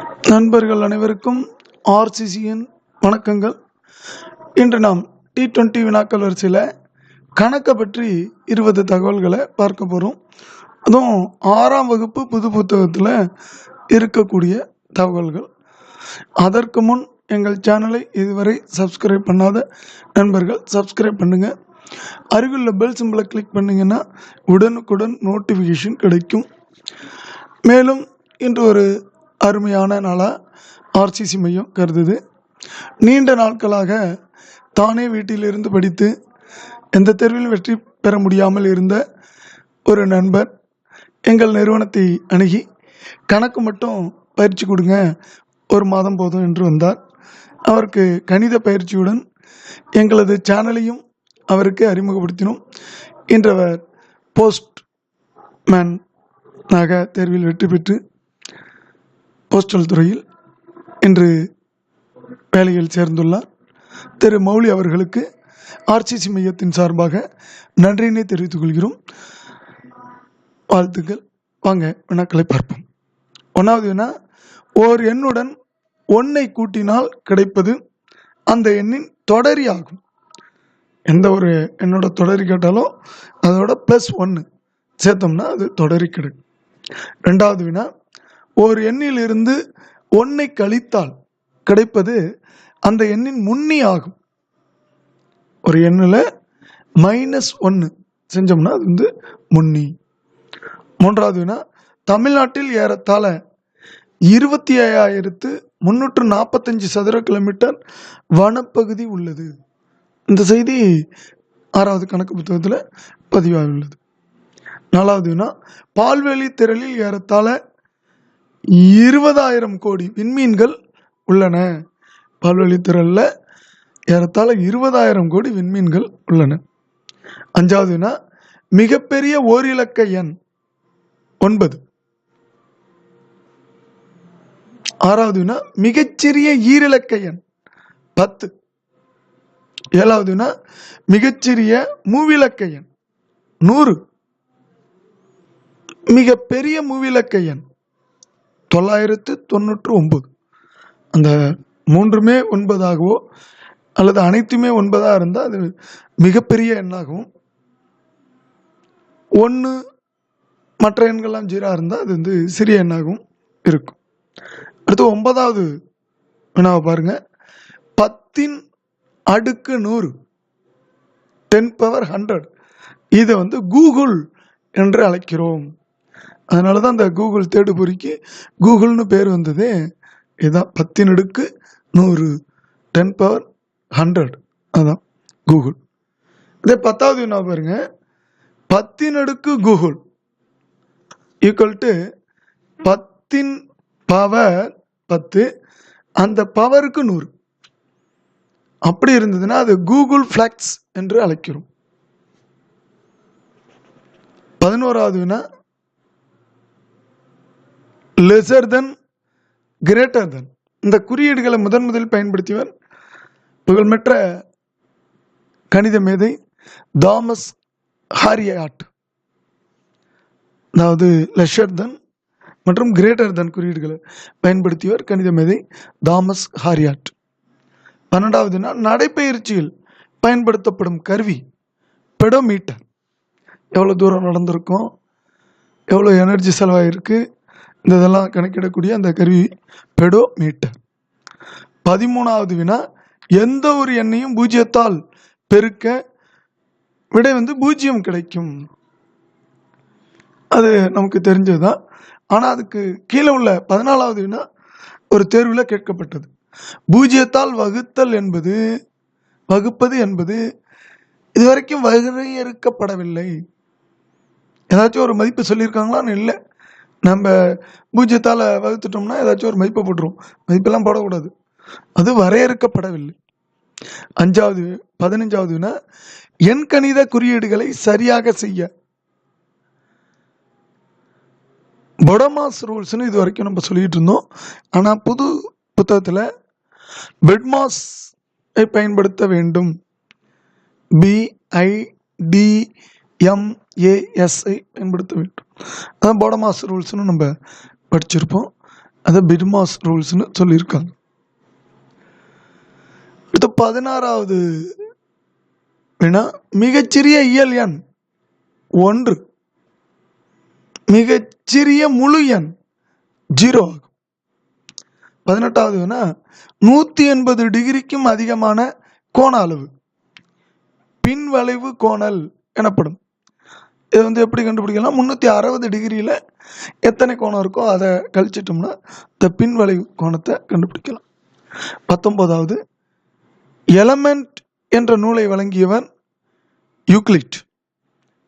நண்பர்கள் அனைவருக்கும் ஆர்சிசியின் வணக்கங்கள். இன்று நாம் T20 வினாக்கள் வரிசையில் கணக்கை பற்றி 20 தகவல்களை பார்க்க போகிறோம். அதுவும் 6ஆம் வகுப்பு புது புத்தகத்தில் இருக்கக்கூடிய தகவல்கள். அதற்கு முன் எங்கள் சேனலை இதுவரை சப்ஸ்கிரைப் பண்ணாத நண்பர்கள் சப்ஸ்கிரைப் பண்ணுங்கள். அருகிலுள்ள பெல் சிம்பிளை கிளிக் பண்ணிங்கன்னா உடனுக்குடன் நோட்டிஃபிகேஷன் கிடைக்கும். மேலும் இன்று ஒரு அருமையான நாளாக ஆர்சிசி மையம் கருதுது. நீண்ட நாட்களாக தானே வீட்டிலிருந்து படித்து எந்த தேர்விலும் வெற்றி பெற முடியாமல் இருந்த ஒரு நண்பர் எங்கள் நிறுவனத்தை அணுகி கணக்கு மட்டும் பயிற்சி கொடுங்க, ஒரு மாதம் போதும் என்று வந்தார். அவருக்கு கணித பயிற்சியுடன் எங்களது சேனலையும் அவருக்கு அறிமுகப்படுத்தினோம். இன்றவர் போஸ்ட் மேனாக தேர்வில் வெற்றி பெற்று போஸ்டல் துறையில் இன்று வேலையில் சேர்ந்துள்ளார். திரு மௌலி அவர்களுக்கு ஆர்சிசி மையத்தின் சார்பாக நன்றியினை தெரிவித்துக் கொள்கிறோம். வாழ்த்துக்கள். வாங்க வினாக்களை பார்ப்போம். 1வது வினா, ஓர் எண்ணுடன் 1ஐ கூட்டினால் கிடைப்பது அந்த எண்ணின் தொடரி ஆகும். எந்த ஒரு எண்ணோட தொடரி கேட்டாலும் அதோட +1 சேர்த்தோம்னா அது தொடரி கிடைக்கும். 2வது வினா, ஒரு எண்ணில் இருந்து 1ஐ கழித்தால் கிடைப்பது அந்த எண்ணின் முன்னி ஆகும். ஒரு எண்ணில் -1 செஞ்சோம்னா அது வந்து முன்னி. 3வது வினா, தமிழ்நாட்டில் ஏறத்தாழ 25,345 சதுர கிலோமீட்டர் வனப்பகுதி உள்ளது. இந்த செய்தி 6வது கணக்கு புத்தகத்தில் பதிவாகியுள்ளது. 4வது வினா, பால்வெளி திரளில் ஏறத்தாழ 20,000 கோடி விண்மீன்கள் உள்ளன. பால்வெளி திரளில் ஏறத்தாழ 20,000 கோடி விண்மீன்கள் உள்ளன. 5வது வினா, மிகப்பெரிய ஓரிலக்க எண் 9. 6வது வினா, மிகச்சிறிய ஈரிலக்க எண் 10. 7வது வினா, மிகச்சிறிய மூவிலக்க எண் 100. மிகப்பெரிய மூவிலக்க எண் 999. அந்த மூன்றுமே 9ஆகவோ அல்லது அனைத்துமே 9ஆக இருந்தால் அது மிகப்பெரிய எண்ணாகவும், 1 மற்ற எண்கள்லாம் 0 இருந்தால் அது வந்து சிறிய எண்ணாகவும் இருக்கும். அடுத்து 9வது வினாவை பாருங்க. 10⁻100 10^100 இதை வந்து கூகுள் என்று அழைக்கிறோம். அதனால தான் அந்த கூகுள் தேடுபொறிக்கு கூகுள்னு பேர் வந்தது. இதுதான் 10⁻100 10^100 அதுதான் கூகுள். இதே 10வது வினா பாருங்க. 10 கூகுள் ஈக்குவல் டு 10^10 அந்த பவருக்கு 100. அப்படி இருந்ததுன்னா அது கூகுள் ஃபிளாக்ஸ் என்று அழைக்கிறோம். 11வது வினா, லெசர் தென் கிரேட்டர் தென் இந்த குறியீடுகளை முதலில் பயன்படுத்தியவர் புகழ்பெற்ற கணித மேதை தாமஸ் ஹாரியட். அதாவது லெஷர் தென் மற்றும் கிரேட்டர் தென் குறியீடுகளை பயன்படுத்தியவர் கணித மேதை தாமஸ் ஹாரியட். 12வது வினா, நடைப்பயிற்சியில் பயன்படுத்தப்படும் கருவி பெடோமீட்டர். எவ்வளோ தூரம் நடந்திருக்கும், எவ்வளோ எனர்ஜி செலவாயிருக்கு, இந்த இதெல்லாம் கணக்கிடக்கூடிய அந்த கருவி பெடோமீட்டர். 13வது வினா, எந்த ஒரு எண்ணையும் 0ஆல் பெருக்க விடை வந்து 0 கிடைக்கும். அது நமக்கு தெரிஞ்சதுதான். ஆனால் அதுக்கு கீழே உள்ள 14வது வினா ஒரு தேர்வில் கேட்கப்பட்டது. 0ஆல் வகுப்பது என்பது இதுவரைக்கும் வரையறுக்கப்படவில்லை. ஏதாச்சும் ஒரு மதிப்பு சொல்லியிருக்காங்களான்னு இல்லை. நம்ம 0ஆல் வகுத்துட்டோம்னா ஏதாச்சும் ஒரு மதிப்பை போட்டுருவோம். மதிப்பெல்லாம் போடக்கூடாது, அது வரையறுக்கப்படவில்லை. 15வது வினா, எண்கணித குறியீடுகளை சரியாக செய்ய பொடமாஸ் ரூல்ஸ்னு இது வரைக்கும் நம்ம சொல்லிட்டு இருந்தோம். ஆனால் புது புத்தகத்தில் பெட்மாஸ் பயன்படுத்த வேண்டும். BIDMAS பயன்படுத்த வேண்டும். அதான் பொடமாஸ் ரூல்ஸ்னு நம்ம படிச்சிருப்போம். அதை பிட்மாஸ் ரூல்ஸ்னு சொல்லியிருக்காங்க. அடுத்து 16வது வினா, மிகச்சிறிய இயல் எண் 1, மிகச்சிறிய முழு எண் 0 ஆகும். 18வது வினா, 180 டிகிரிக்கும் அதிகமான கோண அளவு பின்வளைவு கோணல் எனப்படும். இது எப்படி கண்டுபிடிக்கலாம்? 360 டிகிரியில் எத்தனை கோணம் இருக்கோ அதை கழிச்சிட்டோம்னா இந்த பின்வளைவு கோணத்தை கண்டுபிடிக்கலாம். 19வது, எலமெண்ட் என்ற நூலை வழங்கியவர் யூக்ளிட்.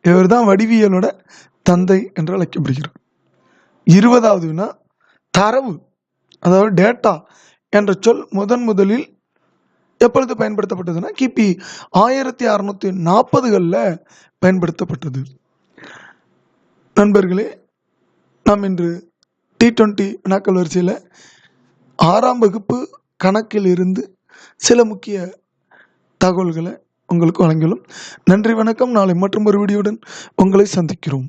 இவர் தான் வடிவியலோட தந்தை என்று அழைக்கப்படுகிறார். 20வது வினா, தரவு அதாவது டேட்டா என்ற சொல் முதலில் எப்பொழுது பயன்படுத்தப்பட்டதுன்னா கிபி 1640களில் பயன்படுத்தப்பட்டது. நண்பர்களே, நாம் இன்று T20 வினாக்கள் வரிசையில் 6ஆம் வகுப்பு கணக்கில் இருந்து சில முக்கிய தகவல்களை உங்களுக்கு வழங்கியுள்ளோம். நன்றி, வணக்கம். நாளை மற்றும் ஒரு வீடியோவுடன் உங்களை சந்திக்கிறோம்.